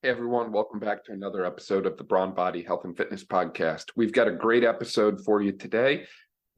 Hey everyone, welcome back to another episode of the Brawn Body Health and Fitness Podcast. We've got a great episode for you today.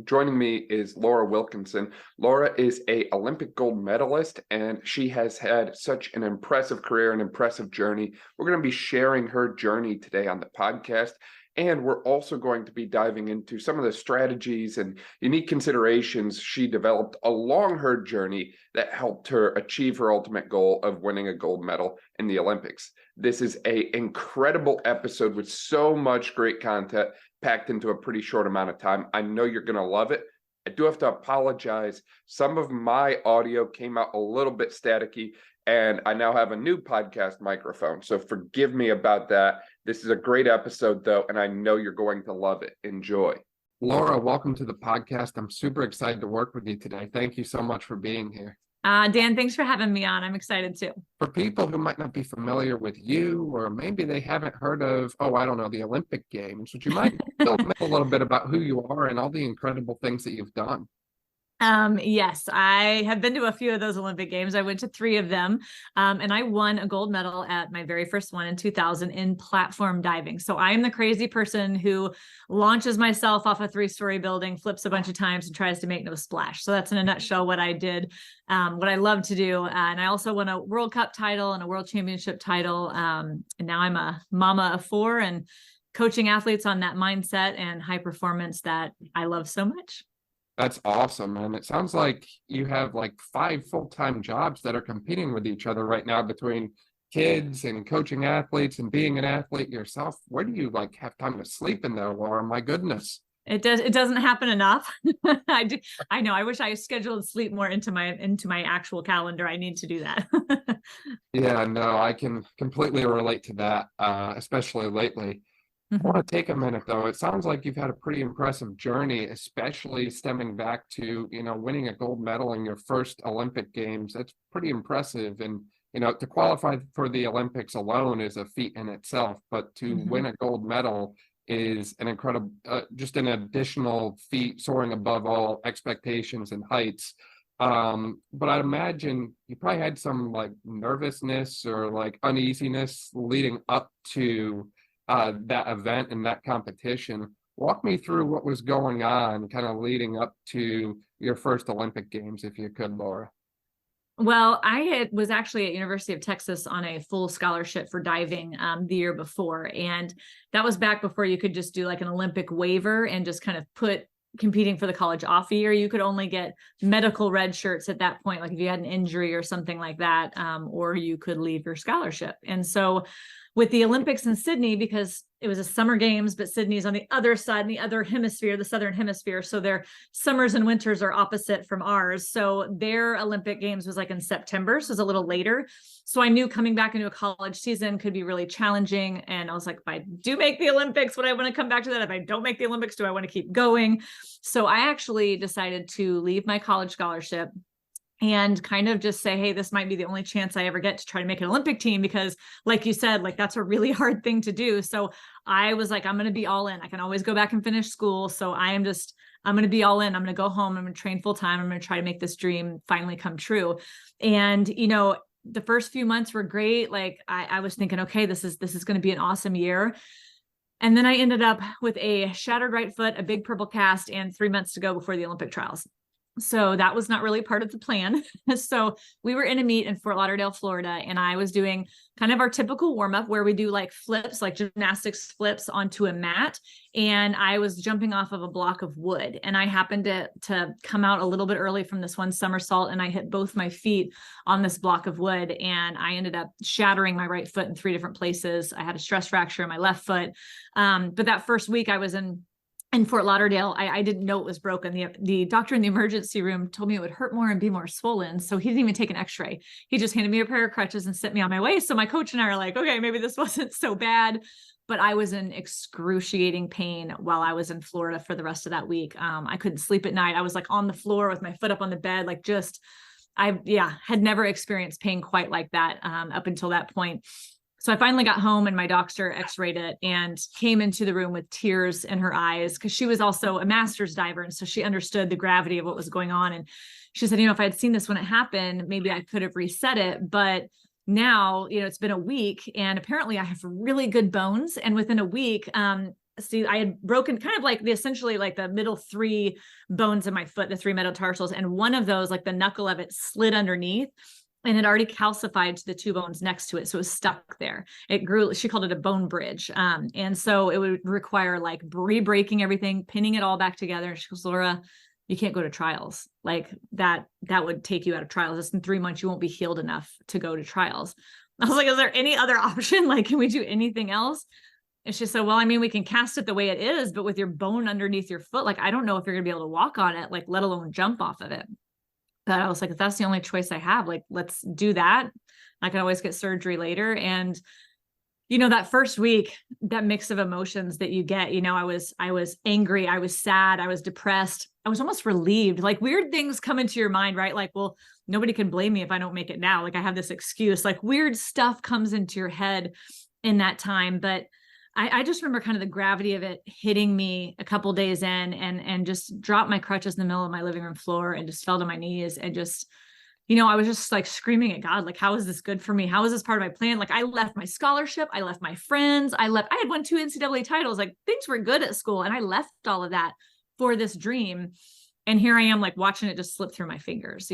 Joining me is Laura Wilkinson. Laura is an Olympic gold medalist, and she has had such an impressive career, an impressive journey. We're going to be sharing her journey today on the podcast, and we're also going to be diving into some of the strategies and unique considerations she developed along her journey that helped her achieve her ultimate goal of winning a gold medal in the Olympics. This is an incredible episode with so much great content packed into a pretty short amount of time. I know you're going to love it. I do have to apologize. Some of my audio came out a little bit staticky, and I now have a new podcast microphone. So forgive me about that. This is a great episode, though, and I know you're going to love it. Enjoy. Laura, welcome to the podcast. I'm super excited to work with you today. Thank you so much for being here. Dan, thanks for having me on. I'm excited too. For people who might not be familiar with you, or maybe they haven't heard of, the Olympic Games, would you mind telling me a little bit about who you are and all the incredible things that you've done? Yes, I have been to a few of those Olympic Games. I went to 3 of them, and I won a gold medal at my very first one in 2000 in platform diving. So I am the crazy person who launches myself off a 3-story building, flips a bunch of times, and tries to make no splash. So that's in a nutshell what I did, what I love to do. And I also won a World Cup title and a World Championship title. And now I'm a mama of 4 and coaching athletes on that mindset and high performance that I love so much. That's awesome. And it sounds like you have like 5 full-time jobs that are competing with each other right now between kids and coaching athletes and being an athlete yourself. Where do you have time to sleep in there, Laura? My goodness. It doesn't happen enough. I know. I wish I scheduled sleep more into my actual calendar. I need to do that. Yeah, no, I can completely relate to that, especially lately. I want to take a minute, though. It sounds like you've had a pretty impressive journey, especially stemming back to, winning a gold medal in your first Olympic Games. That's pretty impressive. And, to qualify for the Olympics alone is a feat in itself, but to win a gold medal is an incredible, just an additional feat, soaring above all expectations and heights. But I'd imagine you probably had some nervousness or uneasiness leading up to that event and that competition. Walk me through what was going on kind of leading up to your first Olympic Games, if you could, Laura. Well, I was actually at University of Texas on a full scholarship for diving the year before. And that was back before you could just do an Olympic waiver and just kind of put competing for the college off a year. You could only get medical red shirts at that point, like if you had an injury or something like that, or you could leave your scholarship. And so with the Olympics in Sydney, because it was a summer games, but Sydney's on the other side, in the other hemisphere, the southern hemisphere. So their summers and winters are opposite from ours. So their Olympic Games was in September. So it was a little later. So I knew coming back into a college season could be really challenging. And I was like, if I do make the Olympics, would I want to come back to that? If I don't make the Olympics, do I want to keep going? So I actually decided to leave my college scholarship and kind of just say, hey, this might be the only chance I ever get to try to make an Olympic team, because like you said, that's a really hard thing to do. So I was like, I'm going to be all in. I can always go back and finish school. So I'm going to be all in. I'm going to go home. I'm going to train full time. I'm going to try to make this dream finally come true. And, the first few months were great. I was thinking, okay, this is going to be an awesome year. And then I ended up with a shattered right foot, a big purple cast, and 3 months to go before the Olympic trials. So that was not really part of the plan. So we were in a meet in Fort Lauderdale, Florida, and I was doing kind of our typical warm up where we do flips, gymnastics flips onto a mat. And I was jumping off of a block of wood, and I happened to come out a little bit early from this one somersault, and I hit both my feet on this block of wood, and I ended up shattering my right foot in 3 different places. I had a stress fracture in my left foot. But that first week I was in Fort Lauderdale, I didn't know it was broken. The doctor in the emergency room told me it would hurt more and be more swollen. So he didn't even take an x-ray. He just handed me a pair of crutches and sent me on my way. So my coach and I are like, okay, maybe this wasn't so bad. But I was in excruciating pain while I was in Florida for the rest of that week. I couldn't sleep at night. I was on the floor with my foot up on the bed, I had never experienced pain quite like that up until that point. So I finally got home and my doctor x-rayed it and came into the room with tears in her eyes, because she was also a master's diver. And so she understood the gravity of what was going on. And she said, if I had seen this when it happened, maybe I could have reset it. But now, it's been a week and apparently I have really good bones. And within a week, see, I had broken kind of like essentially like the middle 3 bones in my foot, the 3 metatarsals. And one of those, like the knuckle of it, slid underneath and had already calcified to the 2 bones next to it. So it was stuck there. It grew, she called it a bone bridge. And so it would require like re-breaking everything, pinning it all back together. And she goes, Laura, you can't go to trials. Like that would take you out of trials. It's in 3 months, you won't be healed enough to go to trials. I was like, is there any other option? Like, can we do anything else? And she said, well, I mean, we can cast it the way it is, but with your bone underneath your foot, like, I don't know if you're gonna be able to walk on it, like, let alone jump off of it. But I was like, if that's the only choice I have, like, let's do that. I can always get surgery later. And, that first week, that mix of emotions that you get, I was angry, I was sad, I was depressed, I was almost relieved. Like weird things come into your mind, right? Like, well, nobody can blame me if I don't make it now. Like I have this excuse, like weird stuff comes into your head in that time. But I just remember kind of the gravity of it hitting me a couple days in and just dropped my crutches in the middle of my living room floor and just fell to my knees and just, I was just like screaming at God, like, how is this good for me? How is this part of my plan? Like I left my scholarship. I left my friends. I had won 2 NCAA titles. Like things were good at school. And I left all of that for this dream. And here I am like watching it just slip through my fingers,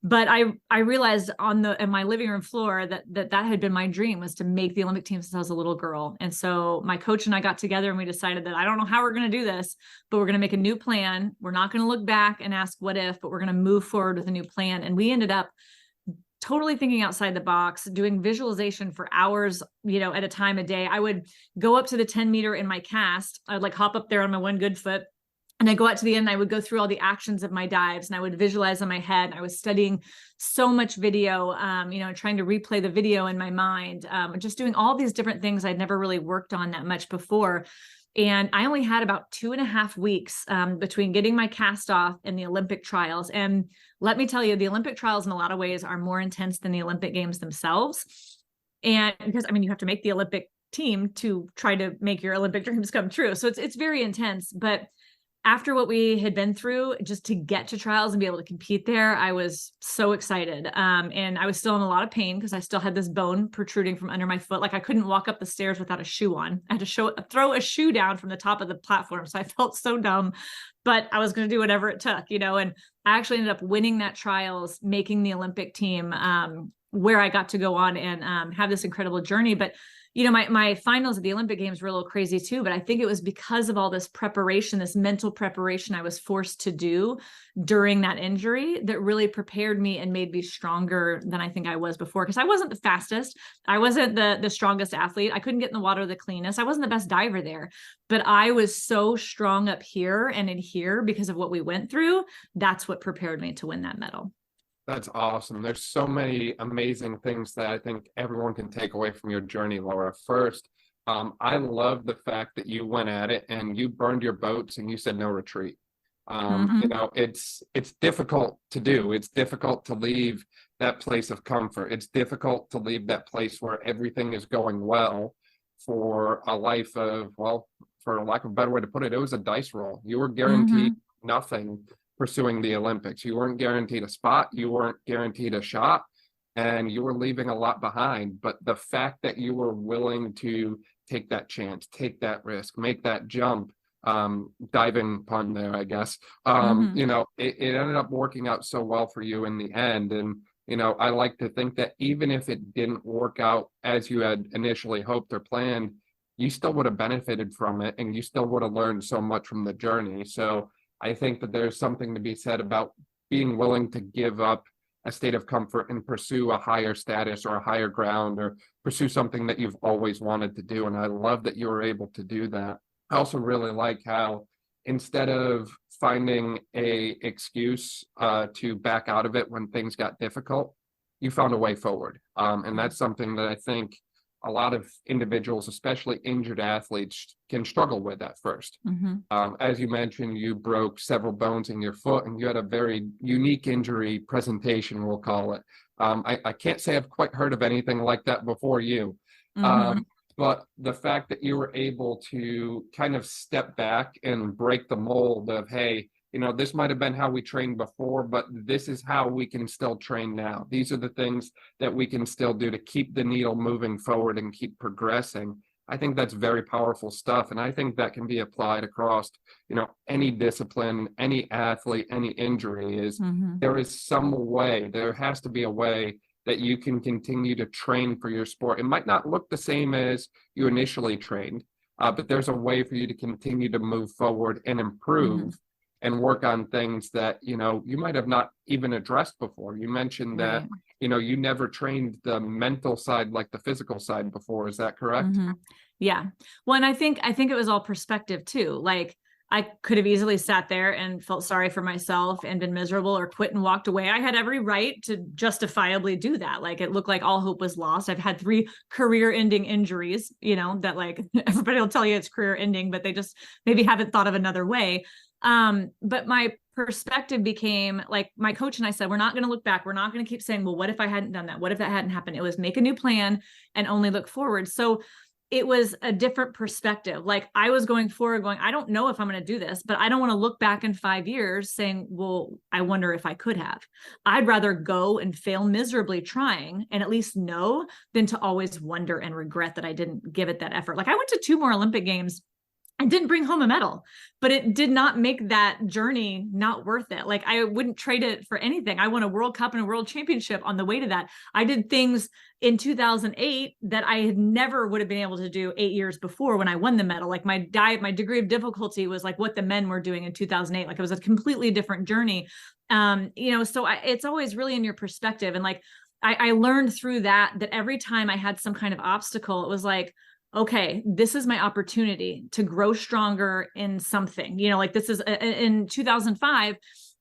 But I realized in my living room floor that had been my dream, was to make the Olympic team since I was a little girl. And so my coach and I got together and we decided that I don't know how we're going to do this, but we're going to make a new plan. We're not going to look back and ask what if, but we're going to move forward with a new plan. And we ended up totally thinking outside the box, doing visualization for hours, at a time a day. I would go up to the 10 meter in my cast. I'd like hop up there on my one good foot. And I go out to the end, and I would go through all the actions of my dives and I would visualize in my head. I was studying so much video, trying to replay the video in my mind, just doing all these different things I'd never really worked on that much before. And I only had about 2.5 weeks between getting my cast off and the Olympic trials. And let me tell you, the Olympic trials in a lot of ways are more intense than the Olympic Games themselves. And because, you have to make the Olympic team to try to make your Olympic dreams come true. So it's very intense. But after what we had been through, just to get to trials and be able to compete there, I was so excited. And I was still in a lot of pain because I still had this bone protruding from under my foot. Like I couldn't walk up the stairs without a shoe on. I had to throw a shoe down from the top of the platform. So I felt so dumb, but I was going to do whatever it took, and I actually ended up winning that trials, making the Olympic team, where I got to go on and have this incredible journey. But my finals at the Olympic Games were a little crazy too, but I think it was because of all this preparation, this mental preparation I was forced to do during that injury that really prepared me and made me stronger than I think I was before. Because I wasn't the fastest. I wasn't the strongest athlete. I couldn't get in the water the cleanest. I wasn't the best diver there, but I was so strong up here and in here because of what we went through. That's what prepared me to win that medal. That's awesome. There's so many amazing things that I think everyone can take away from your journey, Laura. First, I love the fact that you went at it and you burned your boats and you said no retreat. It's difficult to do. It's difficult to leave that place of comfort. It's difficult to leave that place where everything is going well for a life of, well, for lack of a better way to put it, it was a dice roll. You were guaranteed nothing pursuing the Olympics. You weren't guaranteed a spot, you weren't guaranteed a shot, and you were leaving a lot behind. But the fact that you were willing to take that chance, take that risk, make that jump, diving pun there, I guess, it ended up working out so well for you in the end. And, I like to think that even if it didn't work out as you had initially hoped or planned, you still would have benefited from it and you still would have learned so much from the journey. So I think that there's something to be said about being willing to give up a state of comfort and pursue a higher status or a higher ground or pursue something that you've always wanted to do. And I love that you were able to do that. I also really like how instead of finding a excuse to back out of it when things got difficult, you found a way forward. And that's something that I think a lot of individuals, especially injured athletes, can struggle with at first. As you mentioned, you broke several bones in your foot and you had a very unique injury presentation, we'll call it. I can't say I've quite heard of anything like that before you. But the fact that you were able to kind of step back and break the mold of, hey, this might have been how we trained before, but this is how we can still train now. These are the things that we can still do to keep the needle moving forward and keep progressing. I think that's very powerful stuff. And I think that can be applied across, any discipline, any athlete, any injury there is some way, there has to be a way that you can continue to train for your sport. It might not look the same as you initially trained, but there's a way for you to continue to move forward and improve and work on things that, you might have not even addressed before. You mentioned that, you never trained the mental side like the physical side before. Is that correct? Yeah. Well, and I think it was all perspective too. Like, I could have easily sat there and felt sorry for myself and been miserable or quit and walked away. I had every right to justifiably do that. Like, it looked like all hope was lost. I've had 3 career-ending injuries, that like everybody will tell you it's career-ending, but they just maybe haven't thought of another way. But my perspective became like, my coach and I said, we're not going to look back. We're not going to keep saying, well, what if I hadn't done that? What if that hadn't happened? It was make a new plan and only look forward. So it was a different perspective. Like, I was going forward going, I don't know if I'm going to do this, but I don't want to look back in 5 years saying, well, I wonder if I could have. I'd rather go and fail miserably trying and at least know than to always wonder and regret that I didn't give it that effort. Like, I went to 2 more Olympic Games. I didn't bring home a medal, but it did not make that journey not worth it. Like, I wouldn't trade it for anything. I won a World Cup and a World Championship on the way to that. I did things in 2008 that I had never would have been able to do 8 years before when I won the medal. Like, my degree of difficulty was like what the men were doing in 2008. Like, it was a completely different journey. So it's always really in your perspective. And like, I learned through that every time I had some kind of obstacle, it was like, okay, this is my opportunity to grow stronger in something. Like, this is in 2005,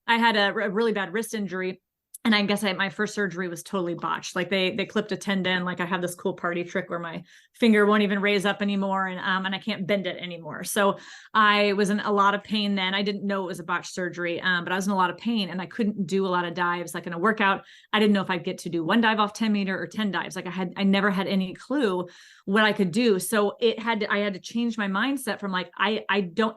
I had a really bad wrist injury. And I guess my first surgery was totally botched. Like, they clipped a tendon. Like, I have this cool party trick where my finger won't even raise up anymore, and I can't bend it anymore. So I was in a lot of pain then. I didn't know it was a botched surgery, but I was in a lot of pain, and I couldn't do a lot of dives. Like, in a workout, I didn't know if I'd get to do 1 dive off 10 meter or 10 dives. Like, I never had any clue what I could do. So I had to change my mindset from like,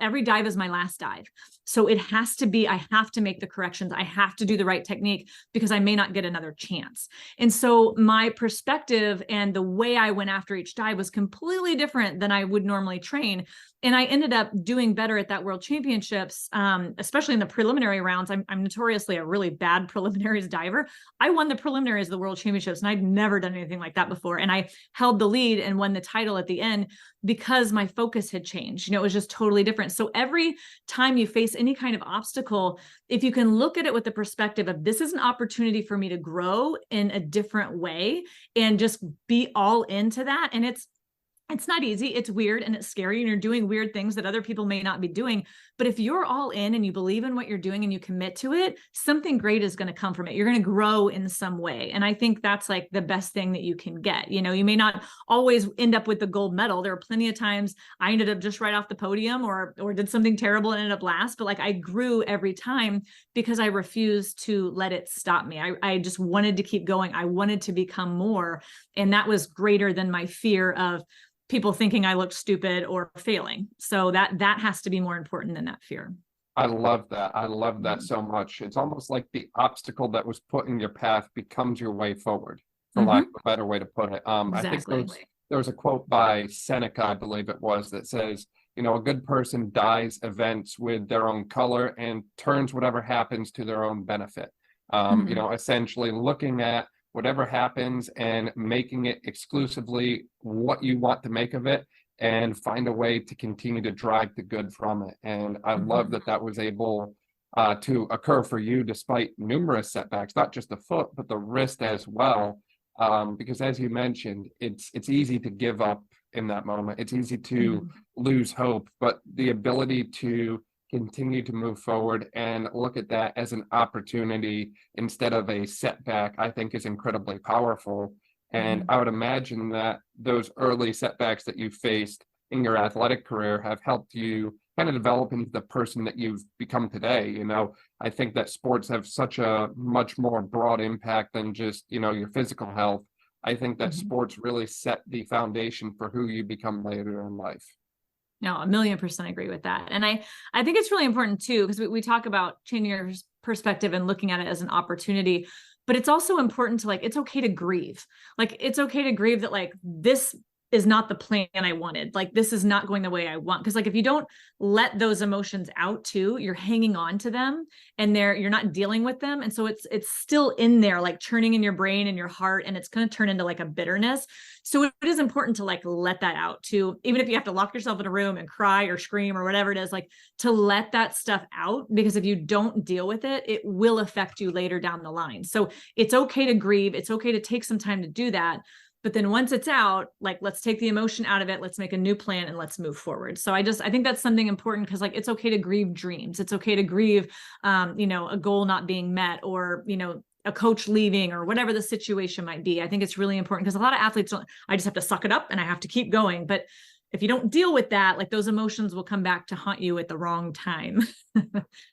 every dive is my last dive. So it has to be, I have to make the corrections. I have to do the right technique because I may not get another chance. And so my perspective and the way I went after each dive was completely different than I would normally train. And I ended up doing better at that World Championships, especially in the preliminary rounds. I'm notoriously a really bad preliminaries diver. I won the preliminaries of the World Championships, and I'd never done anything like that before. And I held the lead and won the title at the end because my focus had changed. It was just totally different. So every time you face any kind of obstacle, if you can look at it with the perspective of, this is an opportunity for me to grow in a different way, and just be all into that. And it's not easy. It's weird and it's scary, and you're doing weird things that other people may not be doing. But if you're all in and you believe in what you're doing and you commit to it, something great is going to come from it. You're going to grow in some way. And I think that's like the best thing that you can get. You may not always end up with the gold medal. There are plenty of times I ended up just right off the podium or did something terrible and ended up last. But like, I grew every time because I refused to let it stop me. I just wanted to keep going. I wanted to become more. And that was greater than my fear of people thinking I looked stupid or failing. So that has to be more important than that fear. I love that. I love that so much. It's almost like the obstacle that was put in your path becomes your way forward, for lack of a better way to put it. Exactly. I think there was a quote by Seneca, I believe it was, that says, a good person dyes events with their own color and turns whatever happens to their own benefit. Essentially looking at whatever happens and making it exclusively what you want to make of it, and find a way to continue to drive the good from it. And I love that was able to occur for you despite numerous setbacks, not just the foot, but the wrist as well. Because as you mentioned, it's easy to give up in that moment. It's easy to lose hope, but the ability to continue to move forward and look at that as an opportunity instead of a setback, I think is incredibly powerful. And I would imagine that those early setbacks that you faced in your athletic career have helped you kind of develop into the person that you've become today. I think that sports have such a much more broad impact than just, your physical health. I think that sports really set the foundation for who you become later in life. No, 1,000,000% agree with that. And I think it's really important too, because we talk about changing your perspective and looking at it as an opportunity, but it's also important to, like, it's okay to grieve. Like, it's okay to grieve that, like, this is not the plan I wanted. Like, this is not going the way I want. Cause like, if you don't let those emotions out too, you're hanging on to them and you're not dealing with them. And so it's still in there, like churning in your brain and your heart, and it's going to turn into like a bitterness. So it is important to, like, let that out too, even if you have to lock yourself in a room and cry or scream or whatever it is, like, to let that stuff out, because if you don't deal with it, it will affect you later down the line. So it's okay to grieve. It's okay to take some time to do that. But then once it's out, like, let's take the emotion out of it. Let's make a new plan and let's move forward. So I think that's something important, because, like, it's okay to grieve dreams. It's okay to grieve, a goal not being met, or, a coach leaving, or whatever the situation might be. I think it's really important, because a lot of athletes I just have to suck it up and I have to keep going. But if you don't deal with that, like, those emotions will come back to haunt you at the wrong time.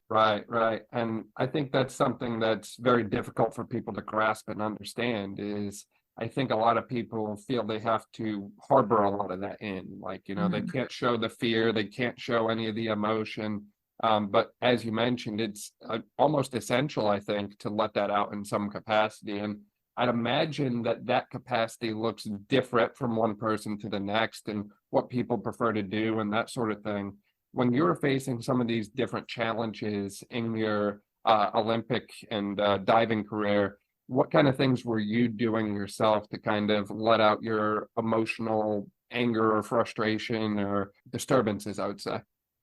Right. And I think that's something that's very difficult for people to grasp and understand is, I think a lot of people feel they have to harbor a lot of that in, like, they can't show the fear, they can't show any of the emotion. But as you mentioned, it's almost essential, I think, to let that out in some capacity. And I'd imagine that capacity looks different from one person to the next, and what people prefer to do and that sort of thing. When you're facing some of these different challenges in your Olympic and diving career, what kind of things were you doing yourself to kind of let out your emotional anger or frustration or disturbances, I would say?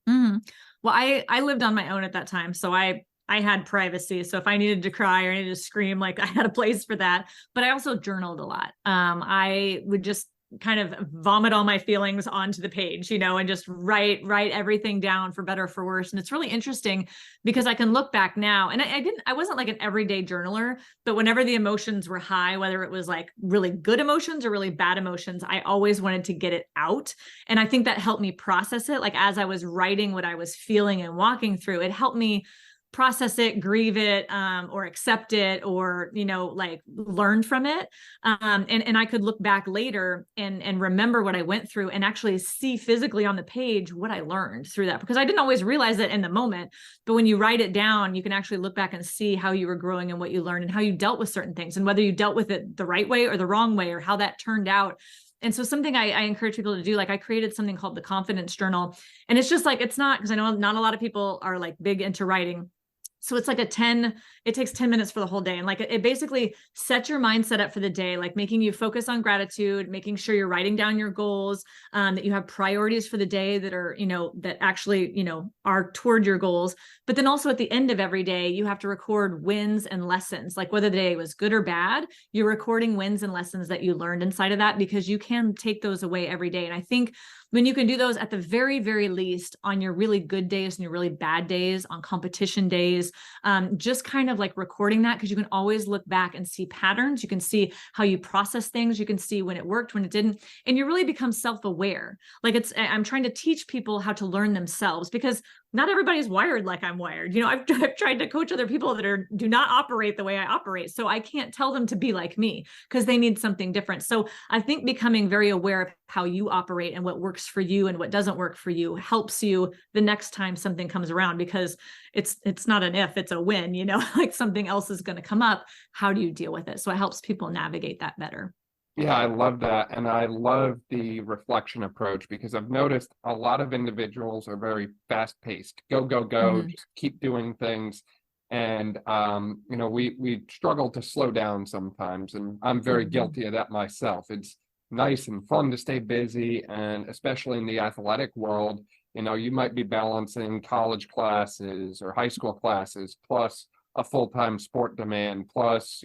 Mm. Well, I lived on my own at that time. So I had privacy. So if I needed to cry or I needed to scream, like, I had a place for that. But I also journaled a lot. I would just kind of vomit all my feelings onto the page, and just write everything down, for better or for worse. And it's really interesting, because I can look back now, and I wasn't like an everyday journaler, but whenever the emotions were high, whether it was like really good emotions or really bad emotions, I always wanted to get it out. And I think that helped me process it. Like, as I was writing what I was feeling and walking through, it helped me process it, grieve it, or accept it, or, like, learn from it. And I could look back later and remember what I went through, and actually see physically on the page what I learned through that, because I didn't always realize it in the moment. But when you write it down, you can actually look back and see how you were growing and what you learned and how you dealt with certain things, and whether you dealt with it the right way or the wrong way, or how that turned out. And so something I encourage people to do, like, I created something called the Confidence Journal. And it's just like, it's not, because I know not a lot of people are like big into writing. So it's like it takes 10 minutes for the whole day. And like, it basically sets your mindset up for the day, like making you focus on gratitude, making sure you're writing down your goals, that you have priorities for the day that are, that actually, are toward your goals. But then also at the end of every day, you have to record wins and lessons, like whether the day was good or bad, you're recording wins and lessons that you learned inside of that, because you can take those away every day. And I think when you can do those at the very, very least on your really good days and your really bad days, on competition days, just kind of like recording that, because you can always look back and see patterns. You can see how you process things. You can see when it worked, when it didn't, and you really become self-aware. Like, I'm trying to teach people how to learn themselves, because not everybody's wired like I'm wired. I've tried to coach other people that do not operate the way I operate. So I can't tell them to be like me, because they need something different. So I think becoming very aware of how you operate and what works for you and what doesn't work for you helps you the next time something comes around, because it's not an if, it's a when, like something else is going to come up. How do you deal with it? So it helps people navigate that better. Yeah, I love that. And I love the reflection approach, because I've noticed a lot of individuals are very fast paced, go, just keep doing things. And, we struggle to slow down sometimes. And I'm very guilty of that myself. It's nice and fun to stay busy. And especially in the athletic world, you might be balancing college classes or high school classes, plus a full-time sport demand, plus,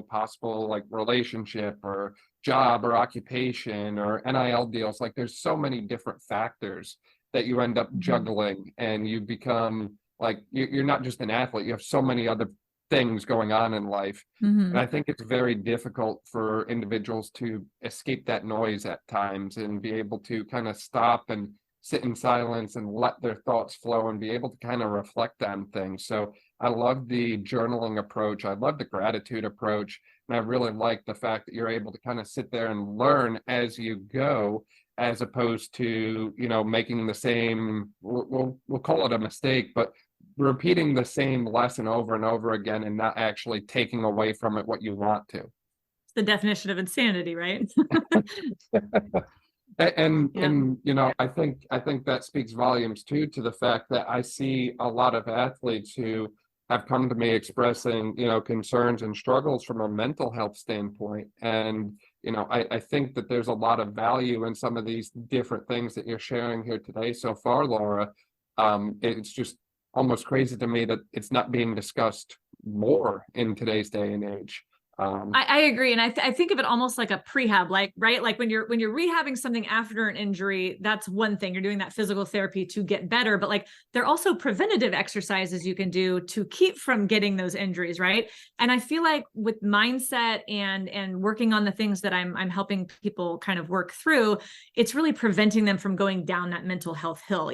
possible like relationship or job or occupation or NIL deals. Like, there's so many different factors that you end up juggling, and you become like, you're not just an athlete, you have so many other things going on in life. And I think it's very difficult for individuals to escape that noise at times and be able to kind of stop and sit in silence and let their thoughts flow and be able to kind of reflect on things. So I love the journaling approach. I love the gratitude approach. And I really like the fact that you're able to kind of sit there and learn as you go. as opposed to, making the same, we'll call it a mistake, but repeating the same lesson over and over again and not actually taking away from it what you want to. It's the definition of insanity, right? And Yeah. I think that speaks volumes too, to the fact that I see a lot of athletes who have come to me expressing, concerns and struggles from a mental health standpoint. And, I think that there's a lot of value in some of these different things that you're sharing here today so far, Laura. It's just almost crazy to me that it's not being discussed more in today's day and age. I agree. And I think of it almost like a prehab, like, right? Like when you're rehabbing something after an injury, that's one thing. You're doing that physical therapy to get better, but like there are also preventative exercises you can do to keep from getting those injuries, right? And I feel like with mindset and working on the things that I'm helping people kind of work through, it's really preventing them from going down that mental health hill.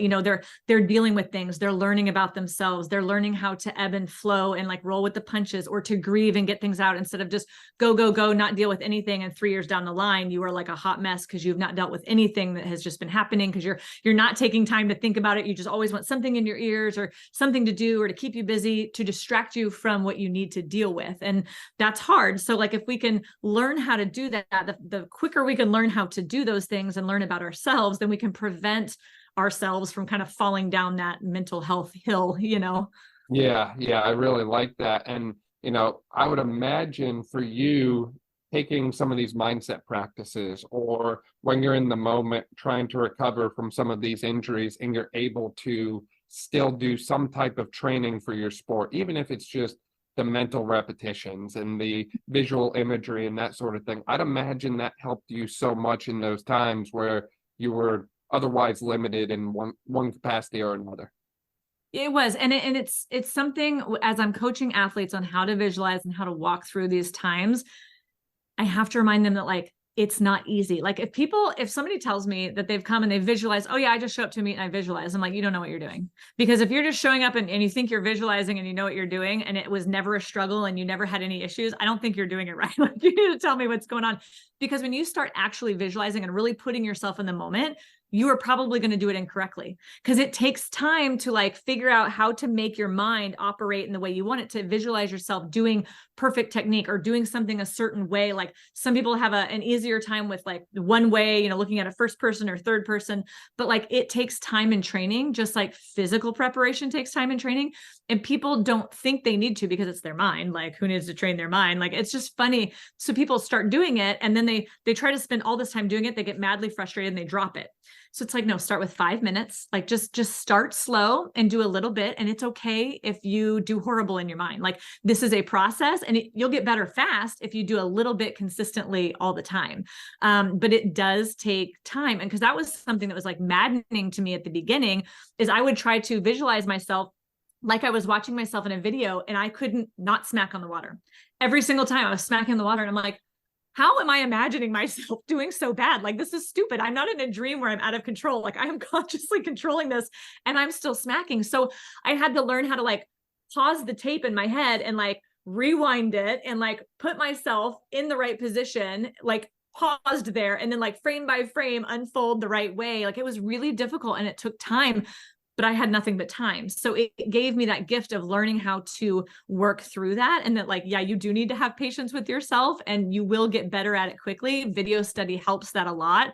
They're dealing with things, they're learning about themselves, they're learning how to ebb and flow and like roll with the punches, or to grieve and get things out instead of just go, not deal with anything. And 3 years down the line, you are like a hot mess because you've not dealt with anything that has just been happening, because you're not taking time to think about it. You just always want something in your ears or something to do or to keep you busy, to distract you from what you need to deal with. And that's hard. So like if we can learn how to do that, the quicker we can learn how to do those things and learn about ourselves, then we can prevent ourselves from kind of falling down that mental health hill. Yeah, I really like that. And I would imagine for you taking some of these mindset practices, or when you're in the moment trying to recover from some of these injuries and you're able to still do some type of training for your sport, even if it's just the mental repetitions and the visual imagery and that sort of thing. I'd imagine that helped you so much in those times where you were otherwise limited in one capacity or another. It was. And it's something, as I'm coaching athletes on how to visualize and how to walk through these times, I have to remind them that like, it's not easy. Like if somebody tells me that they've come and they visualize, oh yeah, I just show up to a meet and I visualize. I'm like, you don't know what you're doing. Because if you're just showing up and you think you're visualizing and you know what you're doing, and it was never a struggle and you never had any issues, I don't think you're doing it right. Like you need to tell me what's going on. Because when you start actually visualizing and really putting yourself in the moment, you are probably going to do it incorrectly, because it takes time to like figure out how to make your mind operate in the way you want it to. Visualize yourself doing perfect technique or doing something a certain way. Like some people have an easier time with like one way, looking at a first person or third person, but like it takes time and training, just like physical preparation takes time and training. And people don't think they need to, because it's their mind. Like who needs to train their mind? Like it's just funny. So people start doing it and then they try to spend all this time doing it. They get madly frustrated and they drop it. So it's like, no, start with 5 minutes, like just start slow and do a little bit. And it's okay if you do horrible in your mind. Like this is a process, and you'll get better fast if you do a little bit consistently all the time. But it does take time. And because that was something that was like maddening to me at the beginning, is I would try to visualize myself like I was watching myself in a video and I couldn't not smack on the water. Every single time I was smacking the water, and I'm like, how am I imagining myself doing so bad? Like, this is stupid. I'm not in a dream where I'm out of control. Like I am consciously controlling this and I'm still smacking. So I had to learn how to like pause the tape in my head and like rewind it and like put myself in the right position, like paused there, and then like frame by frame unfold the right way. Like it was really difficult and it took time, but I had nothing but time. So it gave me that gift of learning how to work through that. And that like, yeah, you do need to have patience with yourself and you will get better at it quickly. Video study helps that a lot.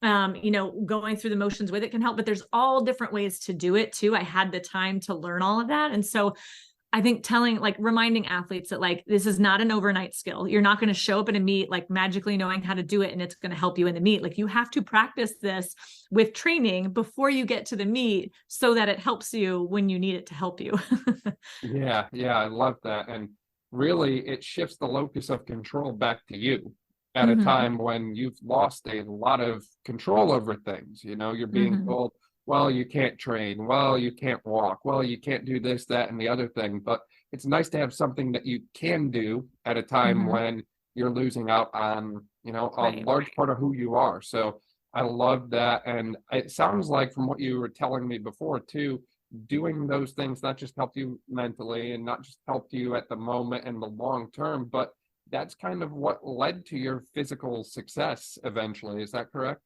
Going through the motions with it can help, but there's all different ways to do it too. I had the time to learn all of that. And so I think reminding athletes that like, this is not an overnight skill. You're not going to show up in a meet, like magically knowing how to do it, and it's going to help you in the meet. Like you have to practice this with training before you get to the meet so that it helps you when you need it to help you. Yeah, I love that. And really it shifts the locus of control back to you at a time when you've lost a lot of control over things. You're being told, well, you can't train, well, you can't walk, well, you can't do this, that, and the other thing. But it's nice to have something that you can do at a time when you're losing out on, a large part of who you are. So I love that. And it sounds like from what you were telling me before too, doing those things not just helped you mentally and not just helped you at the moment and the long term, but that's kind of what led to your physical success eventually. Is that correct?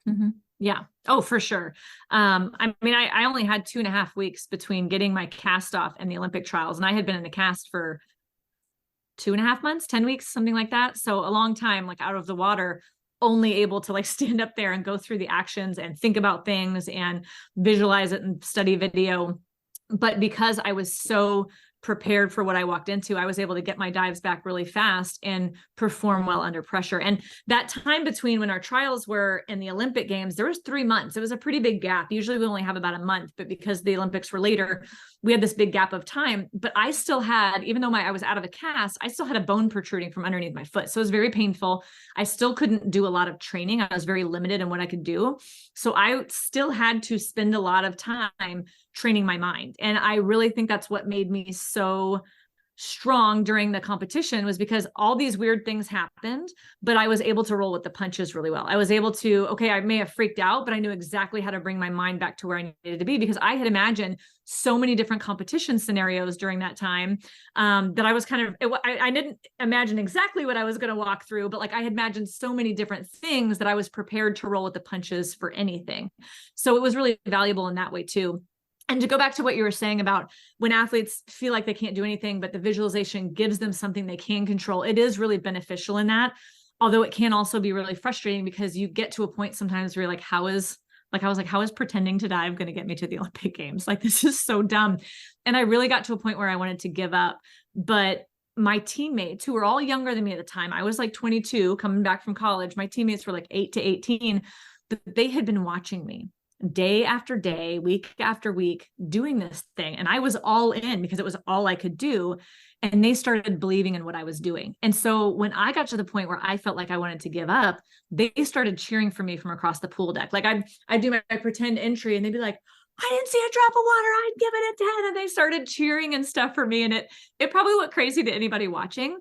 Yeah. Oh, for sure. I mean, I only had 2.5 weeks between getting my cast off and the Olympic trials, and I had been in the cast for 2.5 months, 10 weeks, something like that. So a long time, like out of the water, only able to like stand up there and go through the actions and think about things and visualize it and study video. But because I was so prepared for what I walked into, I was able to get my dives back really fast and perform well under pressure. And that time between when our trials were in the Olympic Games, there was 3 months. It was a pretty big gap. Usually we only have about a month, but because the Olympics were later, we had this big gap of time. But I still had, even though I was out of a cast, I still had a bone protruding from underneath my foot. So it was very painful. I still couldn't do a lot of training. I was very limited in what I could do. So I still had to spend a lot of time training my mind. And I really think that's what made me so strong during the competition, was because all these weird things happened, but I was able to roll with the punches really well. I was able to, okay, I may have freaked out, but I knew exactly how to bring my mind back to where I needed to be, because I had imagined so many different competition scenarios during that time, that I was kind of, I didn't imagine exactly what I was going to walk through, but like I had imagined so many different things that I was prepared to roll with the punches for anything. So it was really valuable in that way too. And to go back to what you were saying about when athletes feel like they can't do anything, but the visualization gives them something they can control, it is really beneficial in that. Although it can also be really frustrating, because you get to a point sometimes where you're like, how is pretending to dive going to get me to the Olympic Games? Like, this is so dumb. And I really got to a point where I wanted to give up. But my teammates, who were all younger than me at the time, I was like 22 coming back from college. My teammates were like 8 to 18, but they had been watching me day after day, week after week, doing this thing. And I was all in because it was all I could do. And they started believing in what I was doing. And so when I got to the point where I felt like I wanted to give up, they started cheering for me from across the pool deck. Like I'd do my pretend entry and they'd be like, I didn't see a drop of water, I'd give it a 10. And they started cheering and stuff for me. And it probably looked crazy to anybody watching,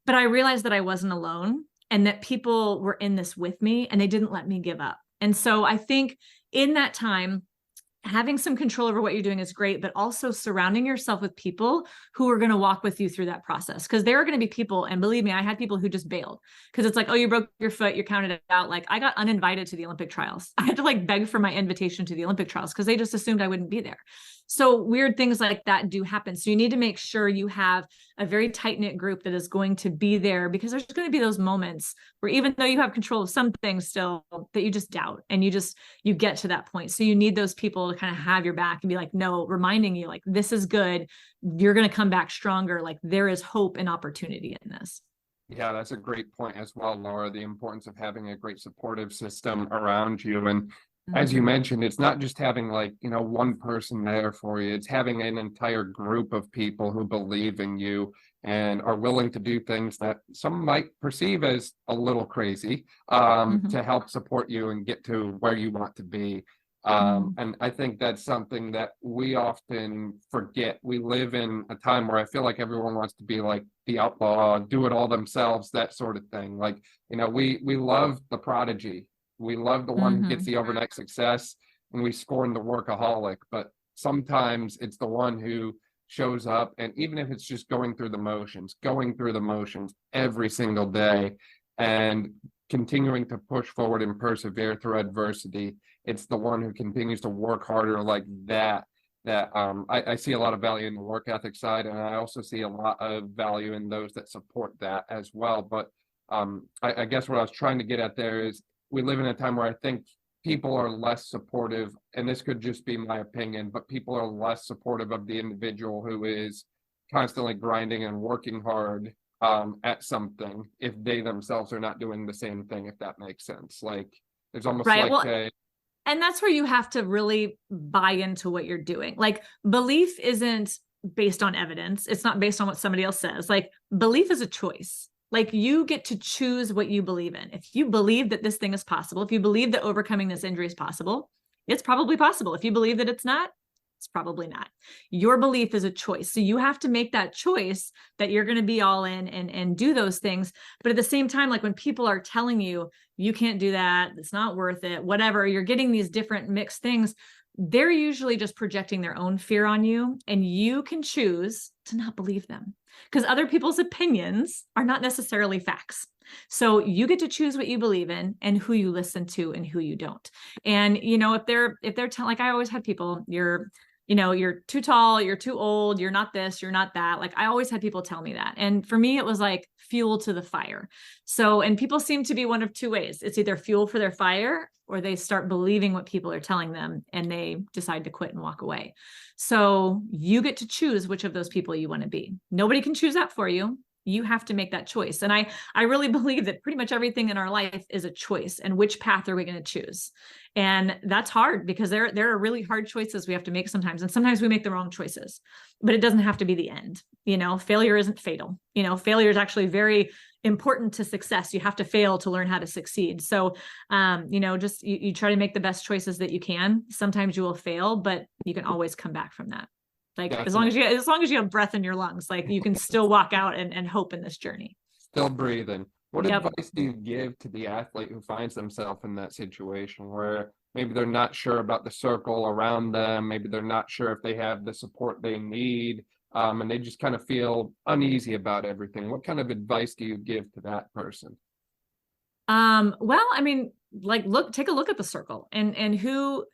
but I realized that I wasn't alone and that people were in this with me and they didn't let me give up. And so I think in that time, having some control over what you're doing is great, but also surrounding yourself with people who are going to walk with you through that process. Because there are going to be people, and believe me, I had people who just bailed, because it's like, oh, you broke your foot, you're counted out. Like, I got uninvited to the Olympic trials. I had to like beg for my invitation to the Olympic trials because they just assumed I wouldn't be there. So weird things like that do happen. So you need to make sure you have a very tight-knit group that is going to be there, because there's going to be those moments where even though you have control of some things still, that you just doubt, and you get to that point. So you need those people to kind of have your back and be like, no, reminding you like, this is good. You're going to come back stronger. Like, there is hope and opportunity in this. Yeah, that's a great point as well, Laura, the importance of having a great supportive system around you. And as you mentioned, it's not just having like, one person there for you. It's having an entire group of people who believe in you and are willing to do things that some might perceive as a little crazy, to help support you and get to where you want to be. And I think that's something that we often forget. We live in a time where I feel like everyone wants to be like the outlaw, do it all themselves, that sort of thing. Like, we love the prodigy. We love the one who gets the overnight success, and we scorn the workaholic. But sometimes it's the one who shows up, and even if it's just going through the motions every single day and continuing to push forward and persevere through adversity, it's the one who continues to work harder like that. I see a lot of value in the work ethic side, and I also see a lot of value in those that support that as well. But I guess what I was trying to get at there is, we live in a time where I think people are less supportive, and this could just be my opinion, but people are less supportive of the individual who is constantly grinding and working hard at something if they themselves are not doing the same thing, if that makes sense. Like, there's almost right. like and that's where you have to really buy into what you're doing. Like, belief isn't based on evidence. It's not based on what somebody else says. Like, belief is a choice. Like, you get to choose what you believe in. If you believe that this thing is possible, if you believe that overcoming this injury is possible, it's probably possible. If you believe that it's not, it's probably not. Your belief is a choice. So you have to make that choice that you're going to be all in and do those things. But at the same time, like, when people are telling you, you can't do that, it's not worth it, whatever, you're getting these different mixed things. they're usually just projecting their own fear on you, and you can choose to not believe them, because other people's opinions are not necessarily facts. So you get to choose what you believe in and who you listen to and who you don't. And, if they're like, I always had people, you're too tall, you're too old, you're not this, you're not that. Like, I always had people tell me that. And for me, it was like fuel to the fire. So, and people seem to be one of two ways. It's either fuel for their fire, or they start believing what people are telling them and they decide to quit and walk away. So you get to choose which of those people you want to be. Nobody can choose that for you. You have to make that choice. And I really believe that pretty much everything in our life is a choice. And which path are we going to choose? And that's hard, because there are really hard choices we have to make sometimes. And sometimes we make the wrong choices, but it doesn't have to be the end. Failure isn't fatal. Failure is actually very important to success. You have to fail to learn how to succeed. So, just you try to make the best choices that you can. Sometimes you will fail, but you can always come back from that. Like, as long as you have breath in your lungs, like, you can still walk out and hope in this journey. Still breathing. What advice do you give to the athlete who finds themselves in that situation where maybe they're not sure about the circle around them, maybe they're not sure if they have the support they need, and they just kind of feel uneasy about everything? What kind of advice do you give to that person? Well, I mean, like, take a look at the circle and who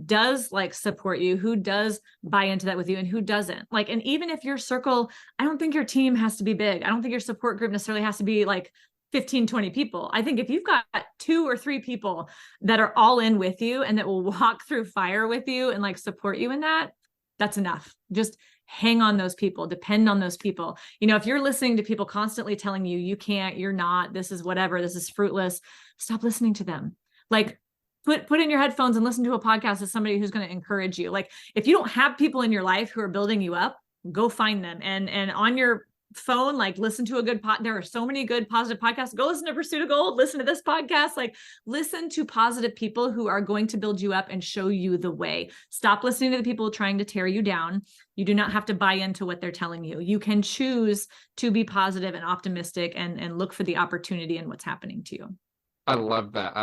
does like support you, who does buy into that with you, and who doesn't. Like, and even if your circle, I don't think your team has to be big. I don't think your support group necessarily has to be like 15, 20 people. I think if you've got 2 or 3 people that are all in with you and that will walk through fire with you and like support you in that, that's enough. Just hang on those people, depend on those people. If you're listening to people constantly telling you, you can't, you're not, this is whatever, this is fruitless, stop listening to them. Like, put in your headphones and listen to a podcast of somebody who's going to encourage you. Like, if you don't have people in your life who are building you up, go find them. And on your phone, like, listen to a good there are so many good positive podcasts. Go listen to Pursuit of Gold, listen to this podcast, like, listen to positive people who are going to build you up and show you the way. Stop listening to the people trying to tear you down. You do not have to buy into what they're telling you. You can choose to be positive and optimistic and look for the opportunity in what's happening to you. I love that.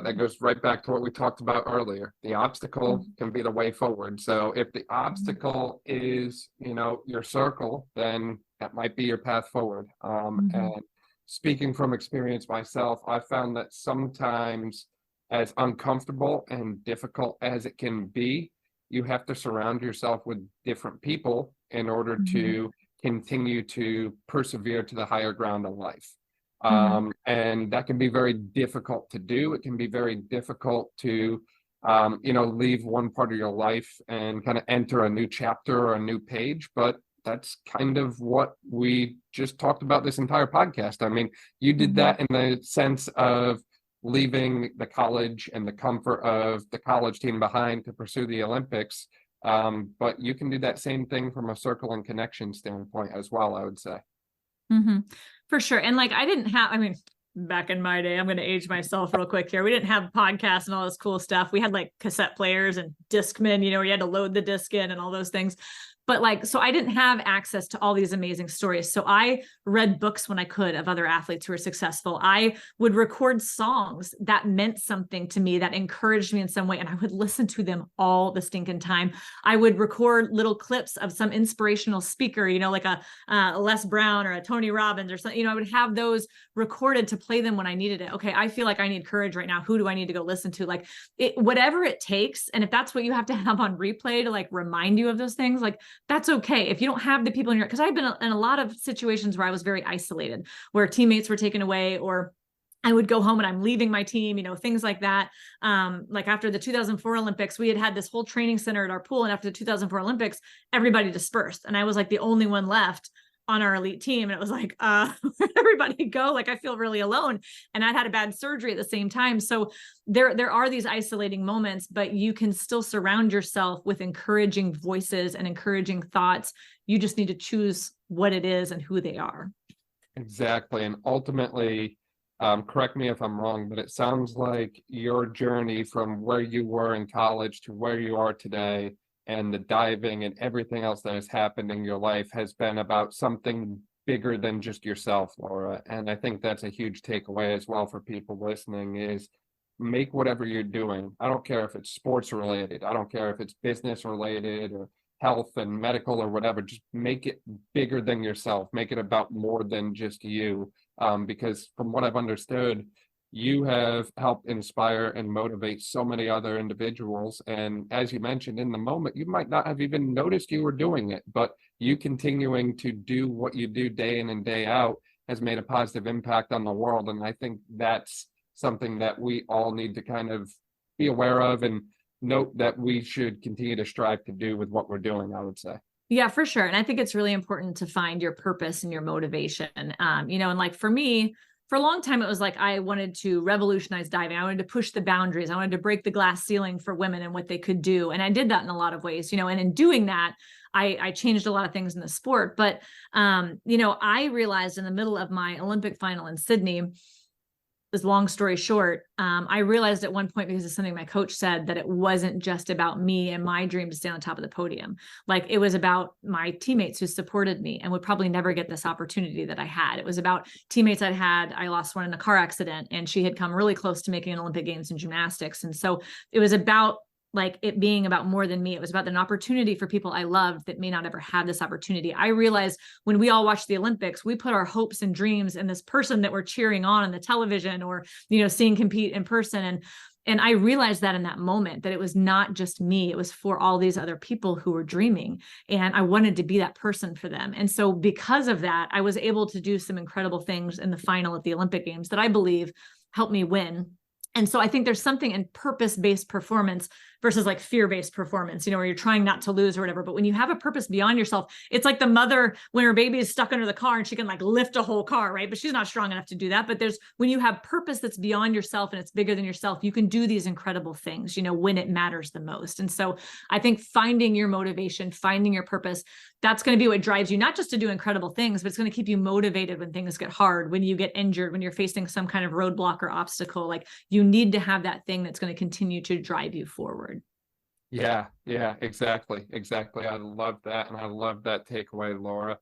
That goes right back to what we talked about earlier. The obstacle can be the way forward. So if the obstacle is, your circle, then that might be your path forward. And speaking from experience myself, I found that sometimes, as uncomfortable and difficult as it can be, you have to surround yourself with different people in order to continue to persevere to the higher ground of life. And that can be very difficult to do. It can be very difficult to, leave one part of your life and kind of enter a new chapter or a new page. But that's kind of what we just talked about this entire podcast. I mean, you did that in the sense of leaving the college and the comfort of the college team behind to pursue the Olympics. But you can do that same thing from a circle and connection standpoint as well, I would say. For sure. And like, back in my day, I'm going to age myself real quick here. We didn't have podcasts and all this cool stuff. We had like cassette players and Discman, where you had to load the disc in and all those things. But like, so I didn't have access to all these amazing stories. So I read books when I could of other athletes who were successful. I would record songs that meant something to me, that encouraged me in some way. And I would listen to them all the stinking time. I would record little clips of some inspirational speaker, like a Les Brown or a Tony Robbins or something. I would have those recorded to play them when I needed it. Okay, I feel like I need courage right now. Who do I need to go listen to? Like, whatever it takes. And if that's what you have to have on replay to like remind you of those things, like, that's okay. If you don't have the people in your, because I've been in a lot of situations where I was very isolated, where teammates were taken away, or I would go home and I'm leaving my team, things like that. Like after the 2004 Olympics, we had this whole training center at our pool. And after the 2004 Olympics, everybody dispersed. And I was like the only one left on our elite team. And it was like, where'd everybody go? Like, I feel really alone. And I'd had a bad surgery at the same time. So there are these isolating moments, but you can still surround yourself with encouraging voices and encouraging thoughts. You just need to choose what it is and who they are. Exactly. And ultimately, correct me if I'm wrong, but it sounds like your journey from where you were in college to where you are today, and the diving and everything else that has happened in your life, has been about something bigger than just yourself, Laura. And I think that's a huge takeaway as well for people listening, is make whatever you're doing. I don't care if it's sports related. I don't care if it's business related or health and medical or whatever. Just make it bigger than yourself. Make it about more than just you. Because from what I've understood, you have helped inspire and motivate so many other individuals. And as you mentioned, in the moment, you might not have even noticed you were doing it, but you continuing to do what you do day in and day out has made a positive impact on the world. And I think that's something that we all need to kind of be aware of and note that we should continue to strive to do with what we're doing, I would say. Yeah, for sure. And I think it's really important to find your purpose and your motivation. And like for me, for a long time, it was like I wanted to revolutionize diving. I wanted to push the boundaries. I wanted to break the glass ceiling for women and what they could do. And I did that in a lot of ways, and in doing that, I changed a lot of things in the sport. But, I realized in the middle of my Olympic final in Sydney, this long story short, I realized at one point, because of something my coach said, that it wasn't just about me and my dream to stay on top of the podium. Like it was about my teammates who supported me and would probably never get this opportunity that I had. It was about teammates I lost one in a car accident, and she had come really close to making an Olympic Games in gymnastics. And so it was about like it being about more than me. It was about an opportunity for people I loved that may not ever have this opportunity. I realized when we all watch the Olympics, we put our hopes and dreams in this person that we're cheering on the television or, seeing compete in person. And I realized that in that moment, that it was not just me, it was for all these other people who were dreaming. And I wanted to be that person for them. And so because of that, I was able to do some incredible things in the final at the Olympic Games that I believe helped me win. And so I think there's something in purpose-based performance versus like fear-based performance, where you're trying not to lose or whatever. But when you have a purpose beyond yourself, it's like the mother when her baby is stuck under the car and she can like lift a whole car, right? But she's not strong enough to do that. But when you have purpose that's beyond yourself and it's bigger than yourself, you can do these incredible things, when it matters the most. And so I think finding your motivation, finding your purpose, that's going to be what drives you, not just to do incredible things, but it's going to keep you motivated when things get hard, when you get injured, when you're facing some kind of roadblock or obstacle. Like you need to have that thing that's going to continue to drive you forward. Yeah, exactly. I love that. And I love that takeaway, Laura.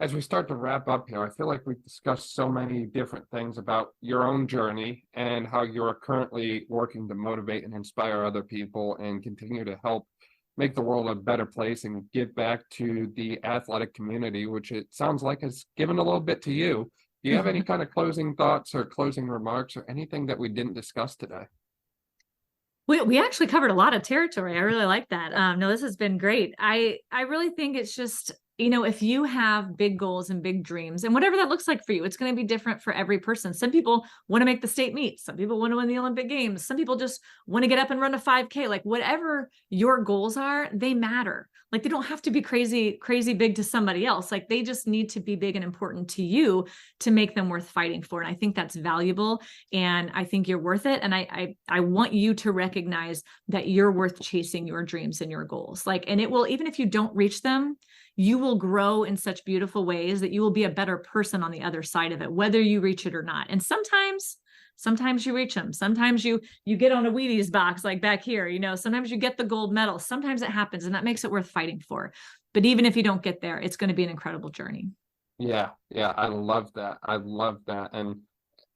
As we start to wrap up here, I feel like we've discussed so many different things about your own journey and how you're currently working to motivate and inspire other people and continue to help make the world a better place and give back to the athletic community, which it sounds like has given a little bit to you. Do you have any kind of closing thoughts or closing remarks or anything that we didn't discuss today? We actually covered a lot of territory. I really like that. No, this has been great. I really think it's just, if you have big goals and big dreams and whatever that looks like for you, it's going to be different for every person. Some people want to make the state meet. Some people want to win the Olympic Games. Some people just want to get up and run a 5K. Like whatever your goals are, they matter. Like they don't have to be crazy big to somebody else. Like they just need to be big and important to you to make them worth fighting for. And I think that's valuable. And I think you're worth it. And I want you to recognize that you're worth chasing your dreams and your goals. Like, and it will, even if you don't reach them, you will grow in such beautiful ways that you will be a better person on the other side of it, whether you reach it or not. And sometimes you reach them. Sometimes you get on a Wheaties box like back here, sometimes you get the gold medal. Sometimes it happens and that makes it worth fighting for. But even if you don't get there, it's going to be an incredible journey. Yeah. I love that. And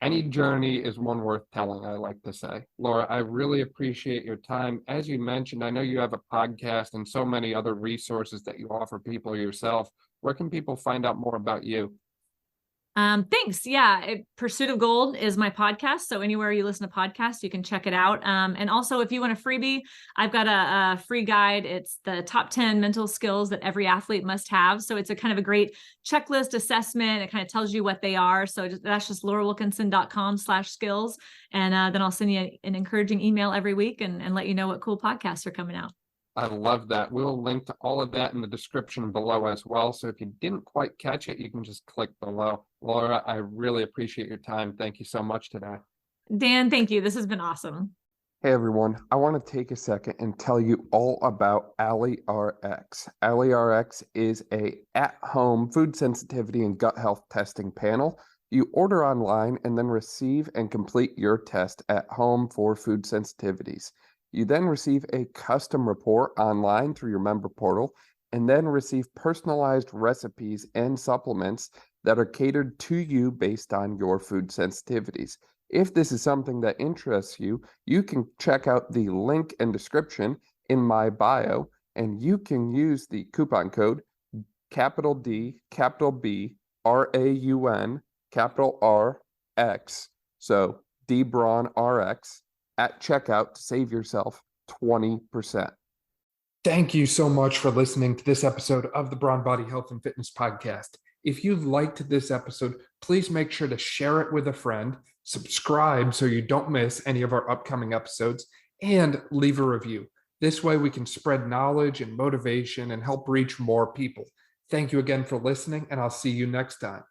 any journey is one worth telling, I like to say. Laura, I really appreciate your time. As you mentioned, I know you have a podcast and so many other resources that you offer people yourself. Where can people find out more about you? Thanks. Yeah. Pursuit of Gold is my podcast. So anywhere you listen to podcasts, you can check it out. And also if you want a freebie, I've got a free guide. It's the top 10 mental skills that every athlete must have. So it's a kind of a great checklist assessment. It kind of tells you what they are. So that's just laurawilkinson.com/skills. And then I'll send you an encouraging email every week and let you know what cool podcasts are coming out. I love that. We'll link to all of that in the description below as well. So if you didn't quite catch it, you can just click below. Laura, I really appreciate your time. Thank you so much today. Dan, thank you. This has been awesome. Hey everyone, I want to take a second and tell you all about AliRx. AliRx is a at-home food sensitivity and gut health testing panel. You order online and then receive and complete your test at home for food sensitivities. You then receive a custom report online through your member portal and then receive personalized recipes and supplements that are catered to you based on your food sensitivities. If this is something that interests you, you can check out the link and description in my bio, and you can use the coupon code capital D, capital B, RAUN, capital RX. So D Brawn RX at checkout to save yourself 20%. Thank you so much for listening to this episode of the Brawn Body Health and Fitness Podcast. If you liked this episode, please make sure to share it with a friend, subscribe so you don't miss any of our upcoming episodes, and leave a review. This way we can spread knowledge and motivation and help reach more people. Thank you again for listening, and I'll see you next time.